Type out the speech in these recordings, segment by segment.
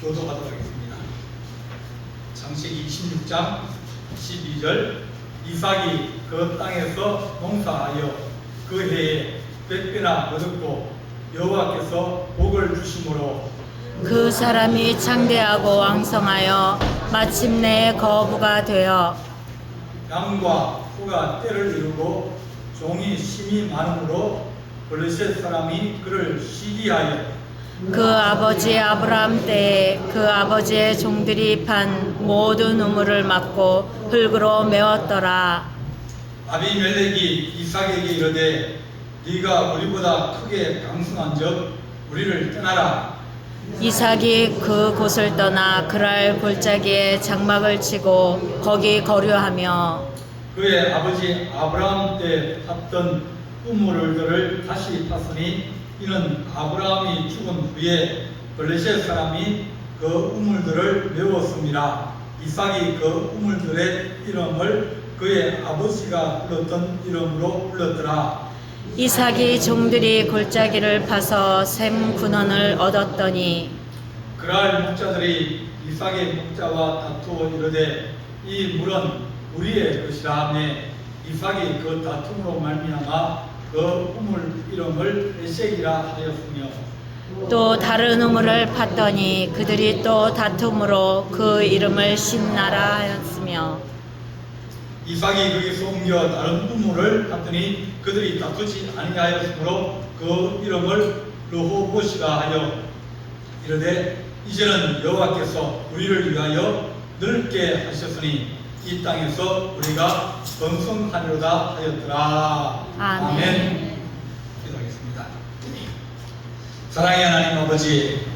교도하도록 하겠습니다. 창세기 26장 12절 이삭이 그 땅에서 농사하여 그 해에 100배나 얻었고 여호와께서 복을 주심으로 그 사람이 창대하고 왕성하여 마침내 거부가 되어 양과 소가 떼를 이루고 종이 심이 많으므로 블레셋 사람이 그를 시기하여 그 아버지 아브라함 때에 그 아버지의 종들이 판 모든 우물을 막고 흙으로 메웠더라. 아비멜렉이 이삭에게 이르되 네가 우리보다 크게 강성한즉 우리를 떠나라. 이삭이 그 곳을 떠나 그랄 골짜기에 장막을 치고 거기 거류하며 그의 아버지 아브라함 때 팠던 우물들을 다시 팠으니 이는 아브라함이 죽은 후에 블레셋 사람이 그 우물들을 메웠습니다. 이삭이 그 우물들의 이름을 그의 아버지가 불렀던 이름으로 불렀더라. 이삭이 종들이 골짜기를 파서 샘 군원을 얻었더니 그랄 목자들이 이삭의 목자와 다투어 이르되 이 물은 우리의 것이라 하며 이삭이 그 다툼으로 말미암아 그 우물 이름을 에색이라 하였으며 또 다른 우물을 팠더니 그들이 또 다툼으로 그 이름을 신나라 하였으며 이삭이 거기서 옮겨 다른 우물을 팠더니 그들이 다투지 아니하였으므로 그 이름을 르호봇이라 하여 이르되 이제는 여호와께서 우리를 위하여 넓게 하셨으니 이 땅에서 우리가 번성하리로다 하였더라. 아멘. 기도하겠습니다. 사랑의 하나님 아버지,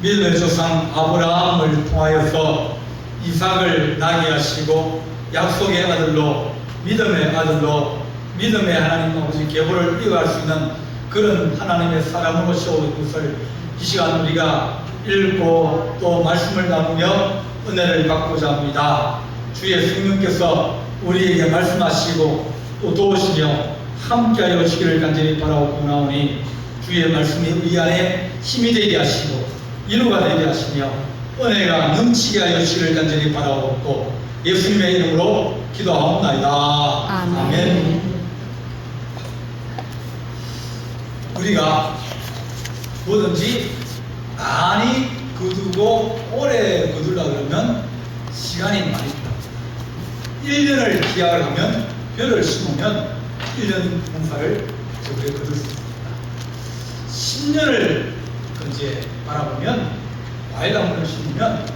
믿음의 조상 아브라함을 통하여서 이삭을 나게 하시고 약속의 아들로 믿음의 아들로 믿음의 하나님 아버지 계보를 이어갈 수 있는 그런 하나님의 사람으로 세우는 것을 이 시간 우리가 읽고 또 말씀을 나누며 은혜를 받고자 합니다. 주의 성령께서 우리에게 말씀하시고 또 도우시며 함께하여 주기를 간절히 바라고 구나오니 주의 말씀이 우리 안에 힘이 되게 하시고 인후가 되게 하시며 은혜가 넘치게 하여 주기를 간절히 바라옵고 예수님의 이름으로 기도하옵나이다. 아멘. 우리가 뭐든지 많이 거두고 오래 거두려고 그러면 시간이 많이 필요합니다. 1년을 기약을 하면 벼를 심으면 1년 공사를 저기에 거둘 수 있습니다. 10년을 이제 바라보면 과일나무를 심으면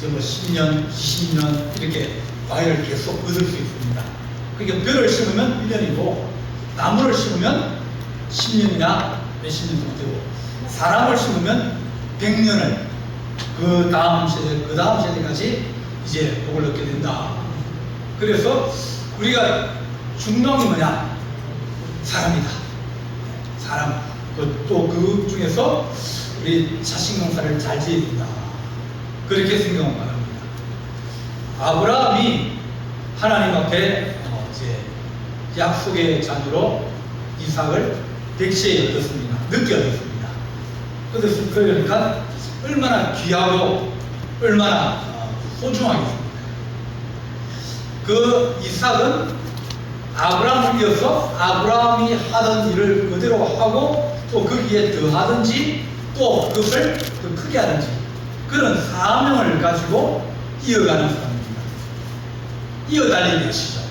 뭐 10년, 20년 이렇게 과일을 계속 거둘 수 있습니다. 그러니까 벼를 심으면 1년이고 나무를 심으면 10년이나 몇십 년 정도 되고 사람을 심으면 100년을 그 다음 세대까지 이제 복을 얻게 된다. 그래서 우리가 중요한 게 뭐냐? 사람이다. 사람. 또 그 중에서 우리 자식 농사를 잘 지어야 된다. 그렇게 생각을 말합니다. 아브라함이 하나님 앞에 이제 약속의 자녀로 이삭을 100세에 얻었습니다. 늦게 얻었습니다. 그러니까 얼마나 귀하고 얼마나 소중하겠습니까? 그 이삭은 아브라함을 이어서 아브라함이 하던 일을 그대로 하고 또 거기에 더하든지 또 그것을 더 크게 하든지 그런 사명을 가지고 이어가는 사람입니다. 이어달리기 하시죠.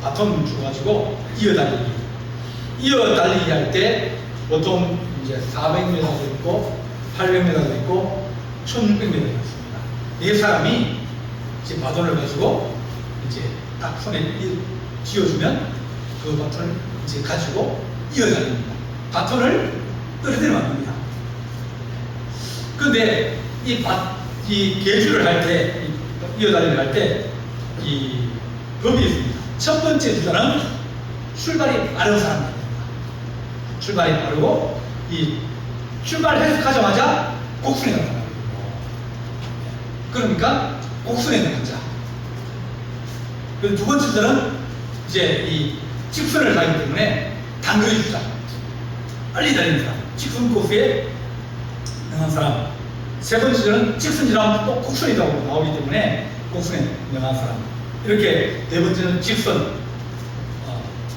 바톤 주가지고 이어달리기. 이어달리기 할 때 보통 이제 400m도 있고 800m도 있고 1600m도 있습니다. 네 사람이 이제 바톤을 가지고 이제 딱 손에 쥐어주면 그 바톤을 이제 가지고 이어달립니다. 바톤을 떨어뜨리면 안 됩니다. 그런데 이 계주를 할 때, 이어달리기를 할 때 이 법이 있습니다. 첫 번째 주자는 출발이 빠른 사람입니다. 출발이 빠르고 이 출발하자마자 곡순에 나타나요. 그러니까 곡순에 있는 자. 그 두 번째 주자는 이제 이 직선을 가기 때문에 단거리 주자. 빨리 달리는 사람. 직선 코스에 능한 사람. 세 번째는 직선이라면 또 곡선이라고 나오기 때문에 곡선에 명한 사람. 이렇게 네 번째는 직선.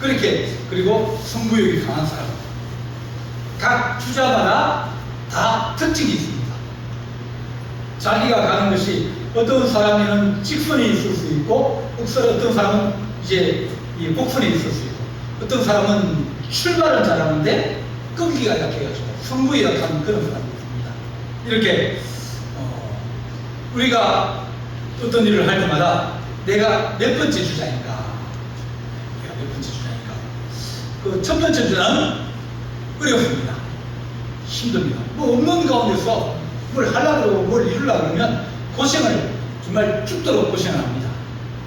그렇게 그리고 승부욕이 강한 사람. 각 주자마다 다 특징이 있습니다. 자기가 가는 것이 어떤 사람에는 직선이 있을 수 있고 어떤 사람은 이제 이 곡선이 있을 수 있고 어떤 사람은 출발은 잘하는데 끈기가 약해가지고 승부에 약한 그런 사람이 있습니다. 이렇게 우리가 어떤 일을 할 때마다 내가 몇 번째 주자인가, 그 첫 번째 주자는 어렵습니다. 힘듭니다. 뭐 없는 가운데서 뭘 하려고 뭘 이루려고 그러면 고생을 정말 죽도록 고생을 합니다.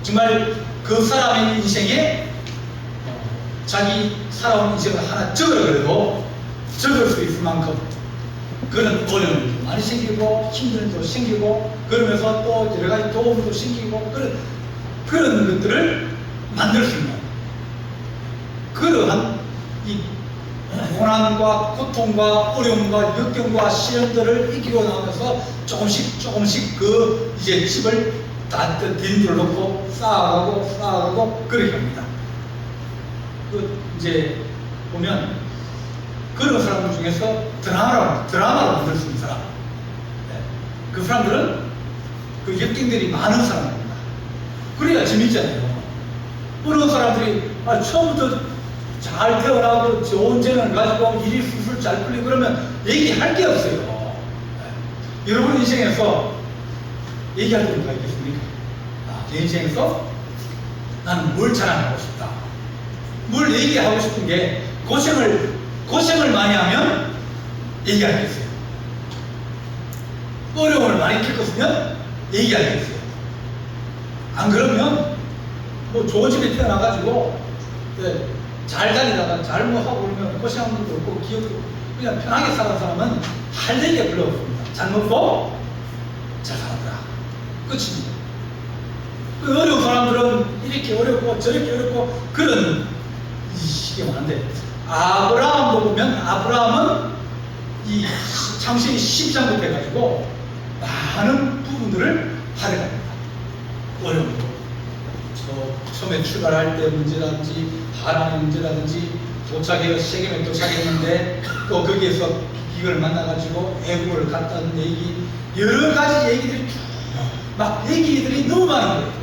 정말 그 사람의 인생에 자기 살아온 인생을 하나 적으라 그래도 적을 수 있을 만큼 그런 어려움이 많이 생기고 힘듦도 생기고 그러면서 또 여러 가지 도움도 생기고 그런 것들을 만들 수 있는 그러한 이 고난과 고통과 어려움과 역경과 시련들을 이기고 나면서 조금씩 그 이제 집을 다 딘돌 놓고 쌓아가고 그렇게 합니다. 그 이제 보면 그런 사람들 중에서 드라마를 만들 수 있는 사람, 그 사람들은 그 역경들이 많은 사람입니다. 그래야 재밌잖아요. 어느 사람들이 처음부터 잘 태어나고 좋은 재능을 가지고 일이 술술 잘 풀리고 그러면 얘기할 게 없어요. 여러분 인생에서 얘기할 게 뭐가 있겠습니까? 내 인생에서 나는 뭘 자랑하고 싶다. 뭘 얘기하고 싶은 게 고생을 많이 하면 얘기하겠어요. 어려움을 많이 겪었으면 얘기하겠어요. 안 그러면 뭐 좋은 집에 태어나가지고 잘 다니다가 잘못하고 그러면 고생한 것도 없고 기억도 그냥 편하게 사는 사람은 할 얘기가 별로 없습니다. 잘 먹고 잘 살았더라. 끝입니다. 그 어려운 사람들은 이렇게 어렵고 저렇게 어렵고 그런 시기가 많은데 아브라함도 보면 아브라함은 이 창세기 12장부터 해가지고 많은 부분들을 활용합니다. 어려움도 처음에 출발할 때 문제라든지 하나님의 문제라든지 도착해서 세겜에 도착했는데 또 거기에서 비결을 만나가지고 애국을 갔다는 얘기 여러 가지 얘기들이 막 얘기들이 너무 많은 거예요.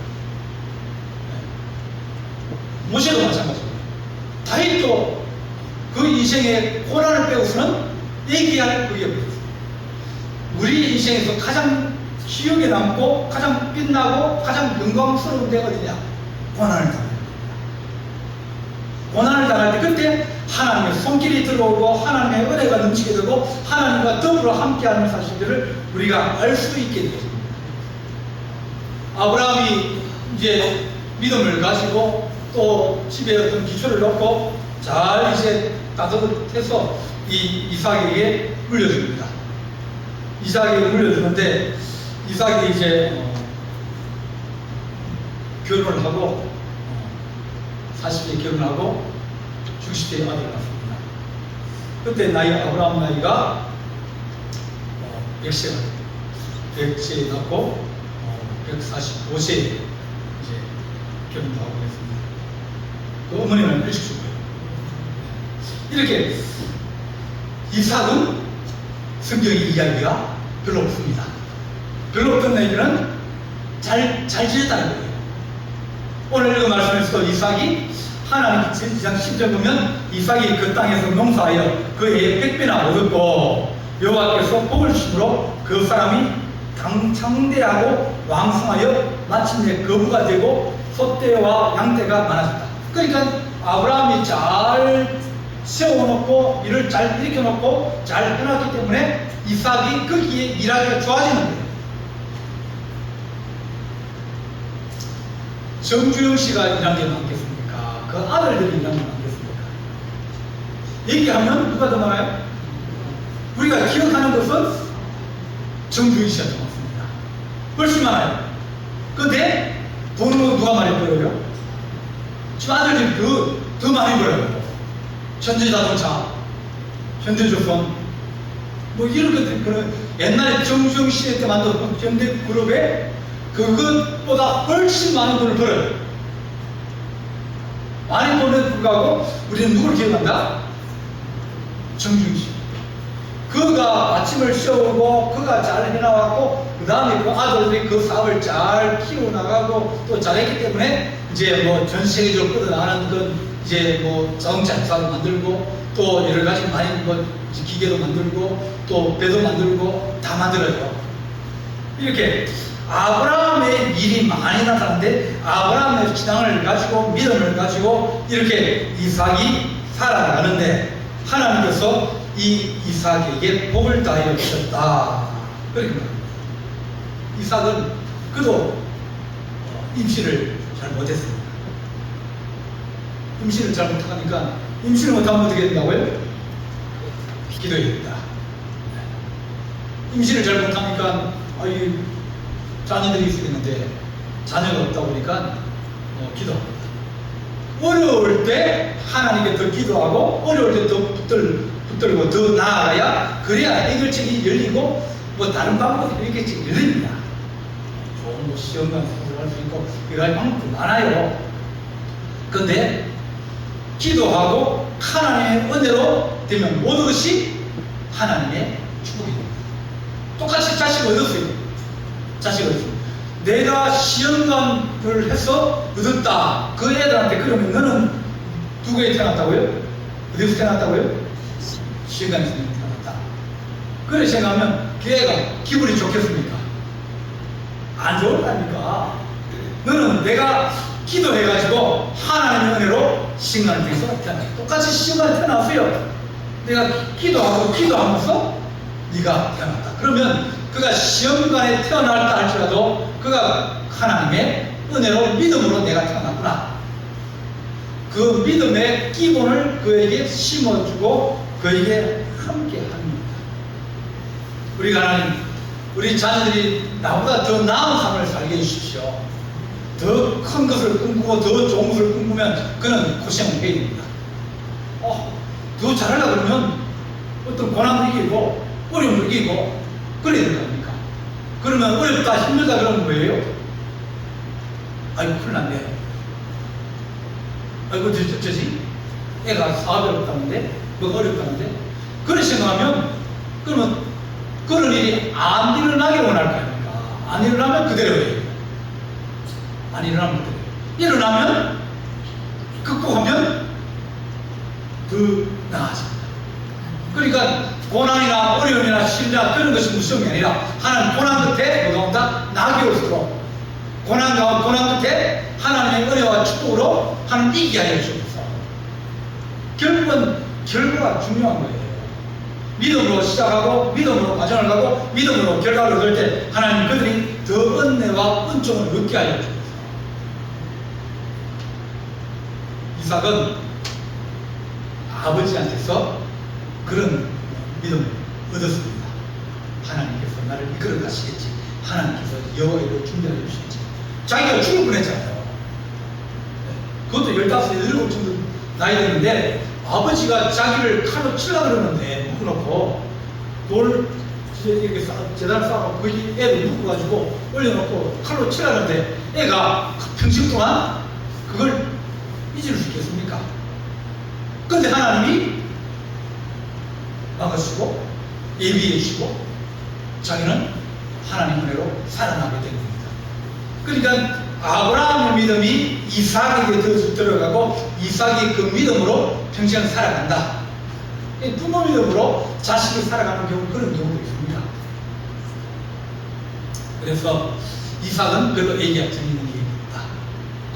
모세도 마찬가지입니다. 다윗도 그 인생의 고난을 빼고서는 얘기할 그게 없어요. 우리 인생에서 가장 기억에 남고 가장 빛나고 가장 영광스러운 데가 어디냐? 고난을 당할 때. 고난을 당할 때 그때 하나님의 손길이 들어오고 하나님의 은혜가 넘치게 되고 하나님과 더불어 함께하는 사실들을 우리가 알 수 있게 되겠습니다. 아브라함이 이제 믿음을 가지고 또 집에 어떤 기초를 놓고 잘 이제 따뜻해서 이 이삭에게 물려줍니다. 이삭에게 물려주는데 이삭이 이제 결혼을 하고 40에 결혼하고 60세에 아들을 낳습니다. 그때 아브라함 나이가 100세에 낳고 145세에 이제 결혼도 하고 했습니다. 그 어머니는 일찍 죽고요. 이렇게 이삭은 성경의 이야기가 별로 없습니다. 별로 없던 얘기는 잘 지냈다는 거예요. 오늘 그 말씀에서 이삭이 하나님 지상 10절 보면 이삭이 그 땅에서 농사하여 그 해에 100배나 얻었고 여호와께서 복을 주심으로 그 사람이 창대하고 왕성하여 마침내 거부가 되고 소떼와 양떼가 많아졌다. 그러니까 아브라함이 잘 세워놓고 일을 잘 일으켜놓고 잘 해놨기 때문에 이삭이 거기에 일하기가 좋아지는 거예요. 정주영 씨가 일한 게 많겠습니까? 그 아들들이 일한 게 많겠습니까? 얘기하면 누가 더 많아요? 우리가 기억하는 것은 정주영 씨가 더 많습니다. 훨씬 많아요. 근데 돈은 누가 많이 벌어요? 지금 아들들이 더 많이 벌어요. 현대자동차, 현대조선, 뭐 이런 것들, 그런 옛날에 정주영 시대 때 만든 경대 그룹에 그것보다 훨씬 많은 돈을 벌어요. 많이 벌는 불구하고 우리는 누구를 기억한다? 정주영 씨. 그가 아침을 씌우고 그가 잘 해나왔고 그 다음에 그 아들들이 그 사업을 잘 키워나가고 또 잘했기 때문에 이제 뭐 전 세계적으로 뻗어나가는 건 이제 뭐 자동차 회사도 만들고 또 여러 가지 많이 뭐 기계도 만들고 또 배도 만들고 다 만들어요. 이렇게 아브라함의 일이 많이 나타나는데 아브라함의 신앙을 가지고 믿음을 가지고 이렇게 이삭이 살아가는데 하나님께서 이 이삭에게 복을 다하여 주셨다. 그렇게 말합니다. 이삭은 그도 임신을 잘 못했습니다. 임신을 잘 못하니까 임신을 못하면 어떻게 된다고요? 기도해야 된다. 임신을 잘 못하니까 자녀들이 있었는데 자녀가 없다 보니까 기도합니다. 어려울 때 하나님께 더 기도하고 어려울 때 더 붙들고 더 나아가야 그래야 해결책이 열리고 뭐 다른 방법이 해결책이 열립니다. 좋은 뭐 시험관 수술할 수 있고 여러 가지 방법도 많아요. 그런데 기도하고 하나님의 은혜로 되면 모든 것이 하나님의 축복이 됩니다. 똑같이 자식을 얻었어요. 자식을 얻었어요. 내가 시험관을 해서 얻었다. 그 애들한테 그러면 너는 누구에 태어났다고요? 어디서 태어났다고요? 시험관에서 태어났다. 그래 생각하면 그 애가 기분이 좋겠습니까? 안 좋을 거 아닙니까? 너는 내가 기도해가지고 하나님의 은혜로 시험관을 통해서 태어났다. 똑같이 시험관에 태어났어요. 내가 기도하면서 네가 태어났다. 그러면 그가 시험관에 태어났다 할지라도 그가 하나님의 은혜로 믿음으로 내가 태어났구나. 그 믿음의 기본을 그에게 심어주고 그에게 함께 합니다. 우리가 하나님, 우리 자녀들이 나보다 더 나은 삶을 살게 해주십시오. 더 큰 것을 꿈꾸고 더 좋은 것을 꿈꾸면 그는 고생을 해야 됩니다. 더 잘하려고 그러면 어떤 고난을 이기고 어려움을 이기고 그래야 된답니까? 그러면 어렵다 힘들다 그러면 뭐예요? 아이고 큰일 났네. 아이고 저지 애가 사업이 어렵다는데 뭐가 어렵다는데 그런 생각하면 그러면 그런 일이 안 일어나게 원할 거 아닙니까? 안 일어나면 그대로예요. 안 일어나면 그대로예요. 일어나면 극복하면 더 나아집니다. 그러니까 고난이나 어려움이나 신뢰나 그런 것이 무서움이 아니라 하나님 고난 끝에 뭐가 온다? 낙이 올수록 고난 끝에 하나님의 은혜와 축복으로 하나님 이기게 하여 주옵소서. 결국은 결과가 중요한 거예요. 믿음으로 시작하고 믿음으로 과정을 가고 믿음으로 결과를 얻을 때 하나님 그들이 더 은혜와 은총을 얻게 하여 주옵소서. 이삭은 아버지한테서 그런 믿음을 얻었습니다. 하나님께서 나를 이끌어 가시겠지. 하나님께서 여호와를 준비하여 주시겠지. 자기가 죽을 뻔했잖아요. 그것도 15살, 17 정도 나이 됐는데 아버지가 자기를 칼로 치려고 그러는데 묶어놓고 돌 이렇게 재단을 쌓아놓고 거기 애를 묶어가지고 올려놓고 칼로 치려고 하는데 애가 평생 동안 그걸 잊을 수 있겠습니까? 그런데 하나님이 막아주시고 예비해 주시고 자기는 하나님 은혜로 살아나게 된 겁니다. 그러니까 아브라함의 믿음이 이삭에게 들어가고 이삭이 그 믿음으로 평생을 살아간다. 부모 믿음으로 자식을 살아가는 경우 그런 경우도 있습니다. 그래서 이삭은 별로 애기가 재밌는 일이 없다.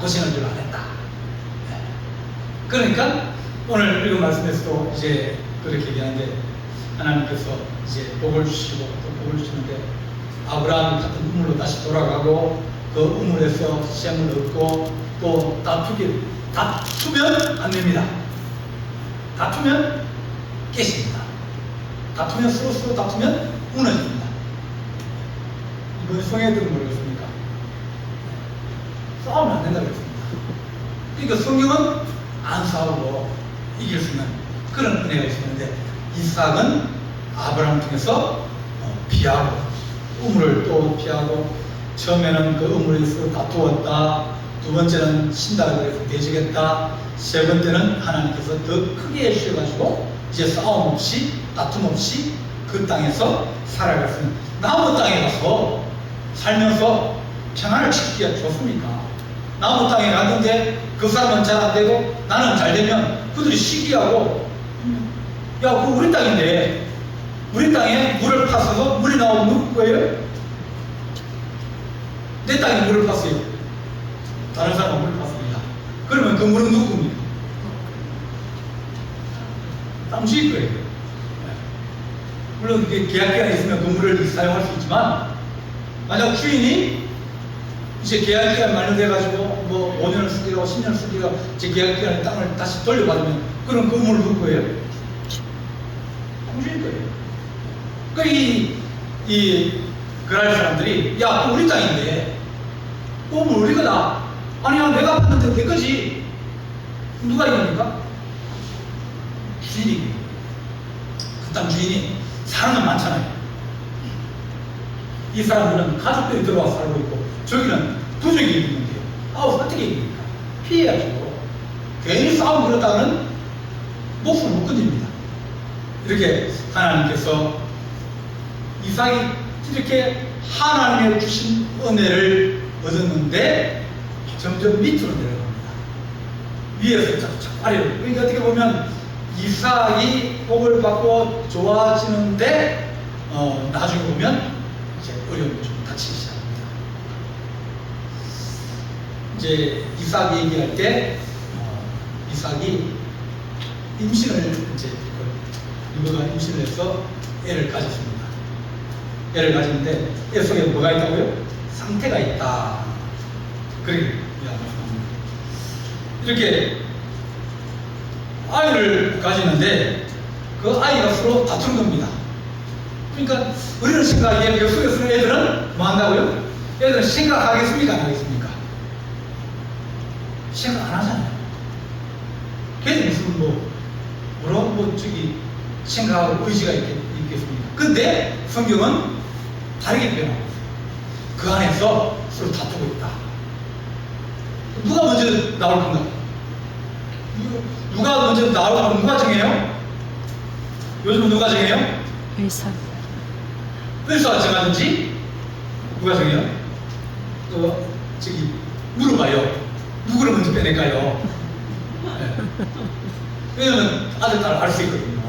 고생을 별로 안 했다. 그러니까 오늘 읽은 말씀에서도 이제 그렇게 얘기하는데 하나님께서 이제 복을 주시고 또 복을 주시는데 아브라함이 같은 우물로 다시 돌아가고 그 우물에서 셈을 얻고 또 다투면 안 됩니다. 다투면 깨집니다. 다투면 서로 다투면 무너집니다. 이번 성경에도 모르겠습니까? 싸우면 안 된다고 했습니다. 그러니까 성경은 안 싸우고 이길 수 있는 그런 은혜가 있었는데 이삭은 아브라함을 통해서 피하고 우물을 또 피하고 처음에는 그 우물에서 다투었다. 두 번째는 신다고 해서 내주겠다. 세 번째는 하나님께서 더 크게 해주셔가지고 이제 싸움 없이 다툼 없이 그 땅에서 살아갈 수 있는 나무 땅에 가서 살면서 평안을 지키기가 좋습니까? 나무 땅에 갔는데 그 사람은 잘 안 되고 나는 잘 되면 그들이 시기하고 야, 그거 우리 땅인데 우리 땅에 물을 파서서 물이 나오면 누구 거예요? 내 땅에 물을 팠어요. 다른 사람은 물을 팠습니다. 그러면 그 물은 누구 겁니까? 땅주일 거예요. 물론 그게 계약기간이 있으면 그 물을 사용할 수 있지만 만약 주인이 이제 계약기간 만료돼가지고 뭐 5년을 쓰기로 10년을 쓰기로 이제 계약기간에 땅을 다시 돌려받으면 그럼 그 물을 누구 거예요? 땅주일 거예요. 그러니까 이 그랄 사람들이 야, 그거 우리 땅인데 뭐 우리 거다. 아니야, 내가 봤는데 내 거지. 누가 이깁니까? 주인이. 그 땅 주인이 사람은 많잖아요. 이 사람들은 가족들이 들어와서 살고 있고 저기는 부족이 있는데요. 어떻게 이깁니까? 피해야죠. 괜히 싸움 그렇다는 목숨을 못 건집니다. 이렇게 하나님께서 이삭이 이렇게 하나님의 주신 은혜를 얻었는데 점점 밑으로 내려갑니다. 위에서 자꾸 아래로. 그러니까 어떻게 보면 이삭이 복을 받고 좋아지는데 나중에 보면 이제 어려움이 좀 닥치기 시작합니다. 이제 이삭 얘기할 때 이삭이 임신을 이제 리브가 임신을 해서 애를 가졌습니다. 애를 가졌는데 애 속에 뭐가 있다고요? 상태가 있다. 그렇게 말씀합니다. 이렇게 아이를 가지는데 그 아이가 서로 다투는 겁니다. 그러니까 우리는 생각하기에 그 속에 쓰는 애들은 뭐 한다고요? 애들은 생각하겠습니까? 안 하겠습니까? 생각 안 하잖아요. 걔는 무슨 생각하고 의지가 있겠습니까? 근데 성경은 다르게 표현하고 있어요. 그 안에서 서로 다투고 있다. 누가 먼저 나올 건가? 누가 먼저 나오고 누가 정해요? 요즘은 누가 정해요? 의사가 정하든지 누가 정해요? 물어봐요. 누구를 먼저 빼낼까요? 네. 왜냐면 아들, 딸 알 수 있거든요.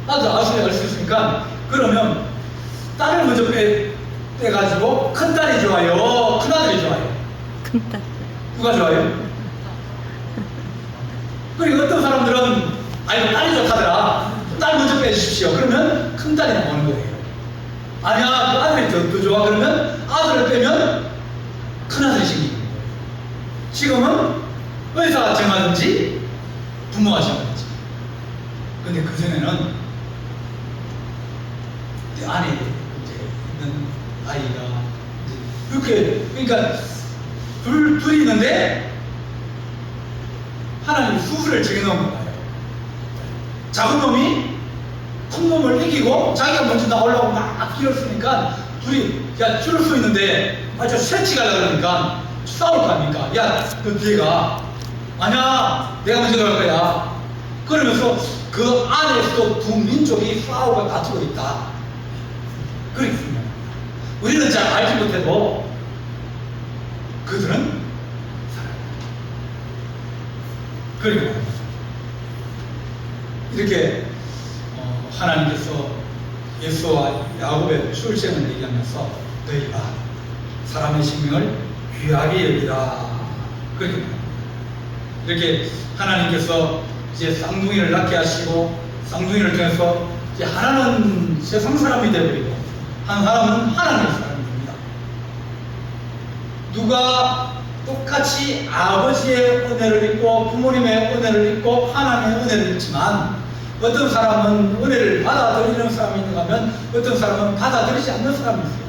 아들 알 수 있으니까 그러면 딸을 먼저 빼가지고 큰 딸이 좋아요? 큰 아들이 좋아요? 큰 딸. 누가 좋아요? 그리고 어떤 사람들은 아이고 딸이 좋다더라. 딸 먼저 빼주십시오. 그러면 큰 딸이 나오는 거예요. 아니야, 그 아들이 더 좋아. 그러면 아들을 빼면 큰 아들이 생기는 거예요. 지금은 의사가 정하든지 부모가 정하든지. 근데 그전에는 안에 이제 있는 아이가 이렇게, 그러니까 둘이 있는데 하나님이 수술을 정해놓은 거예요. 작은 놈이 큰 놈을 이기고 자기가 먼저 나오려고 막 길었으니까 둘이 야 줄을 서 있는데 저 스트레치 가려고 그러니까 싸울 거 아닙니까? 야 너 뒤에 가. 아니야, 내가 먼저 갈 거야. 그러면서 그 안에서도 두 민족이 싸우고 다투고 있다. 그렇습니다. 우리는 잘 알지 못해도 그들은 살아요. 그리고 이렇게 하나님께서 예수와 야곱의 출생을 얘기하면서 너희가 사람의 생명을 귀하게 여기라. 그렇게 말합니다. 이렇게 하나님께서 이제 쌍둥이를 낳게 하시고 쌍둥이를 통해서 이제 하나는 세상 사람이 되어버리고 한 사람은 하나님의 사람이 됩니다. 누가 똑같이 아버지의 은혜를 입고 부모님의 은혜를 입고 하나님의 은혜를 입지만 어떤 사람은 은혜를 받아들이는 사람이 있는가 하면 어떤 사람은 받아들이지 않는 사람이 있어요.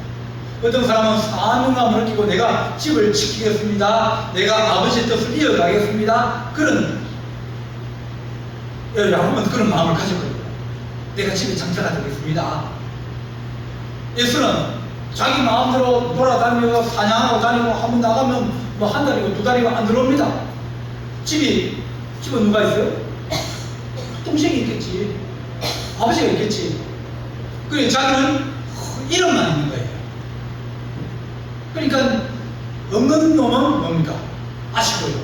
어떤 사람은 사명감을 느끼고 내가 집을 지키겠습니다. 내가 아버지의 뜻을 이어가겠습니다. 야곱은 그런 마음을 가졌거든요. 내가 집에 장사가 되겠습니다. 예수는 자기 마음대로 돌아다니며 사냥하고 다니고 한번 나가면 뭐 한 달이고 두 달이고 안 들어옵니다. 집에 누가 있어요? 동생이 있겠지. 아버지가 있겠지. 그래 자기는 이름만 있는 거예요. 그러니까 없는 놈은 뭡니까? 아시고요.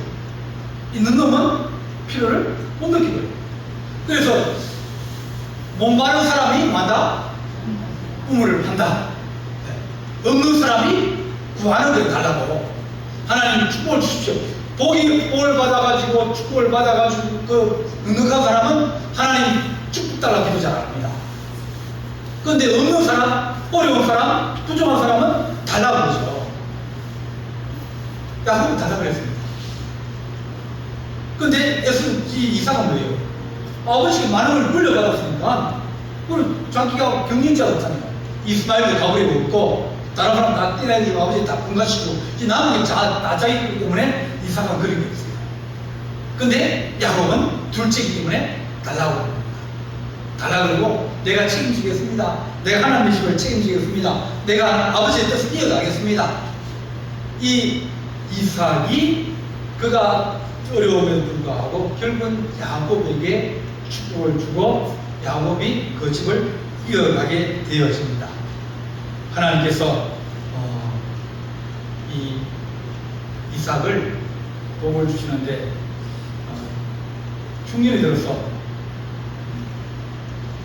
있는 놈은 필요를 못 느끼고요. 그래서 목마른 사람이 뭐한다? 우물을 판다. 없는 사람이 구하는 데 달라고. 하나님 축복을 주십시오. 복을 받아가지고 축복을 받아가지고 그 넉넉한 사람은 하나님 축복 달라 기도 잘합니다. 그런데 없는 사람, 어려운 사람, 부족한 사람은 달라고 그러죠. 야곱은 달라고 그랬습니다. 그런데 이삭은 뭐예요? 아버지가 많은 걸 물려받았으니까 그걸 자기가 경쟁자가 없잖아요. 이스마엘도 가버리고 없고 다른 사람 다 떼내주고 아버지 다 분가시고 이제 남은 게 다 자기이기 때문에 이삭은 그런 게 없어요. 근데 야곱은 둘째이기 때문에 달라고 합니다. 달라고 그러고 내가 책임지겠습니다. 내가 하나님의 집을 책임지겠습니다. 내가 아버지의 뜻을 이어가겠습니다. 이 이삭이 그가 어려움에도 불구하고 결국은 야곱에게 축복을 주고 야곱이 그 집을 이어가게 되어집니다. 하나님께서 이 이삭을 복을 주시는데 흉년이 들어서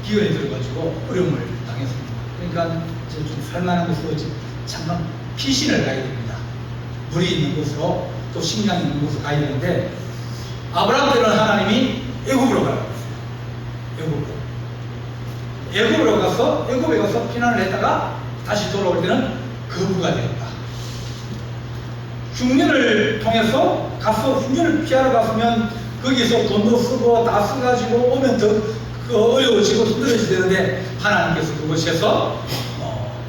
기근이 들어가지고 어려움을 당했습니다. 그러니까 이제 좀 살만한 곳으로 잠깐 피신을 가야 됩니다. 물이 있는 곳으로 또 식량이 있는 곳으로 가야 되는데 아브라함 때는 하나님이 애굽으로 가라고 했어요. 애굽으로 가서 애굽에 가서 피난을 했다가 다시 돌아올 때는 거부가 되었다. 흉년을 통해서 가서 흉년을 피하러 갔으면 거기서 돈도 쓰고 다 써가지고 오면 더 어려워지고 힘들어지게 되는데 하나님께서 그곳에서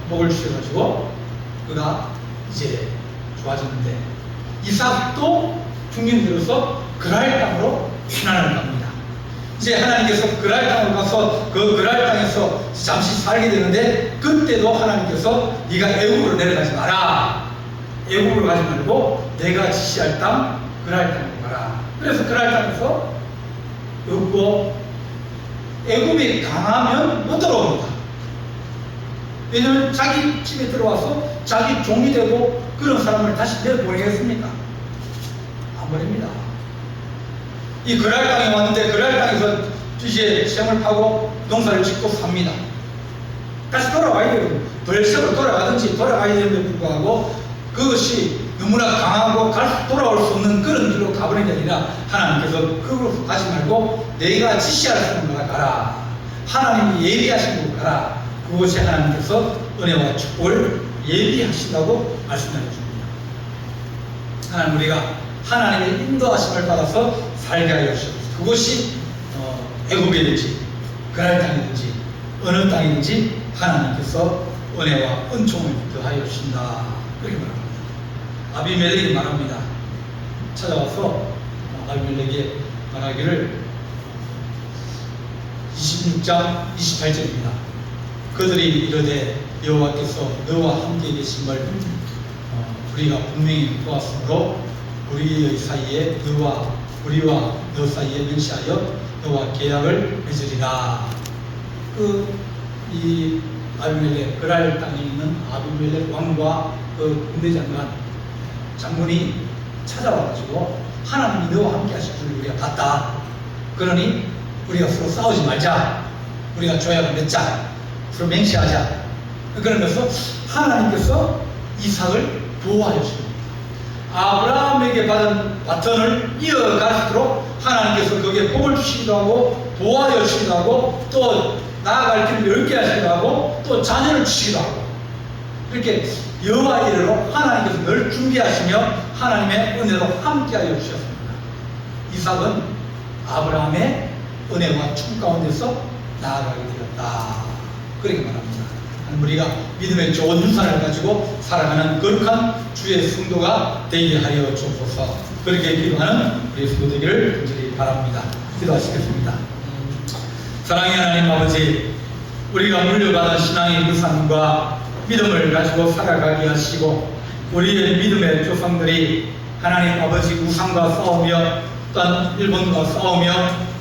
복을 주셔가지고 그가 이제 좋아졌는데 이삭도 흉년이 들어서 그랄 땅으로 피난을 갑니다. 이제 하나님께서 그랄 땅으로 가서 그 그랄 땅에서 잠시 살게 되는데 그때도 하나님께서 네가 애굽으로 내려가지 마라. 애굽으로 가지 말고 내가 지시할 땅 그랄 땅으로 가라. 그래서 그랄 땅에서 없고 애굽이 강하면 못 들어옵니다. 왜냐하면 자기 집에 들어와서 자기 종이 되고 그런 사람을 다시 내보내겠습니까? 안 보냅니다. 이 그랄 땅에 왔는데 그랄 땅에서 이제 샘을 파고 농사를 짓고 삽니다. 다시 돌아와야 돼요. 벌새로 돌아가든지 돌아가야 되는데 불구하고 그것이 너무나 강하고 돌아올 수 없는 그런 길로 가버린 게 아니라 하나님께서 그걸로 가지 말고 내가 지시하시는 곳으로 가라. 하나님이 예비하신 곳으로 가라. 그곳에 하나님께서 은혜와 축복을 예비하신다고 말씀해 줍니다. 하나님 우리가 하나님의 인도하심을 받아서 살게 하여 주옵소서. 그것이 애굽이든지 그랄 땅이든지 어느 땅이든지 하나님께서 은혜와 은총을 더하여 주신다. 그렇게 말합니다. 아비멜렉이 말합니다. 찾아와서 아비멜렉이 말하기를 26장 28절입니다. 그들이 이르되 여호와께서 너와 함께 계심을 우리가 분명히 보았으므로 우리의 사이에 우리와 너 사이에 명시하여 너와 계약을 맺으리라. 이 아비멜렉 그랄 땅에 있는 아비멜렉 왕과 그 군대 장군이 찾아와가지고 하나님이 너와 함께 하실 줄 우리가 봤다. 그러니 우리가 서로 싸우지 말자. 우리가 조약을 맺자. 서로 맹세하자. 그러면서 하나님께서 이삭을 보호하여 주십니다. 아브라함에게 받은 바톤을 이어갈수록 하나님께서 거기에 복을 주시기도 하고 보호하여 주시기도 하고 또 나아갈 길을 열게 하시기도 하고 또 자녀를 주시기도 하고 이렇게 여호와 이르로 하나님께서 늘 준비하시며 하나님의 은혜로 함께하여 주셨습니다. 이삭은 아브라함의 은혜와 축복 가운데서 나아가게 되었다. 그렇게 말합니다. 우리가 믿음의 좋은 유산을 가지고 살아가는 거룩한 주의 성도가 되게 하여 주옵소서. 그렇게 기도하는 우리 성도 되기를 간절히 바랍니다. 기도하시겠습니다. 사랑의 하나님 아버지, 우리가 물려받은 신앙의 유산과 믿음을 가지고 살아가게 하시고 우리의 믿음의 조상들이 하나님 아버지 우상과 싸우며 또한 일본과 싸우며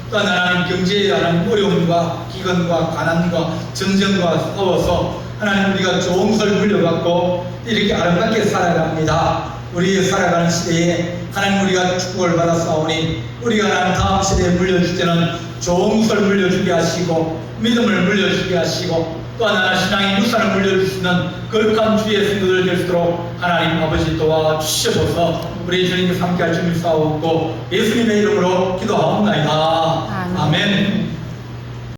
또한 하나님 경제의 하나님 어려움과 기근과 가난과 전쟁과 싸워서 하나님 우리가 좋은 것을 물려받고 이렇게 아름답게 살아갑니다. 우리의 살아가는 시대에 하나님 우리가 축복을 받아 싸우니 우리가 하나님 다음 시대에 물려줄 때는 좋은 것을 물려주게 하시고 믿음을 물려주게 하시고 또한 하나 신앙의 유산을 물려주시는 거룩한 주의 성도들 될 수 있도록 하나님 아버지 도와주셔서 우리 주님과 함께할 주님 싸우고 예수님의 이름으로 기도하옵나이다. 아멘. 아멘.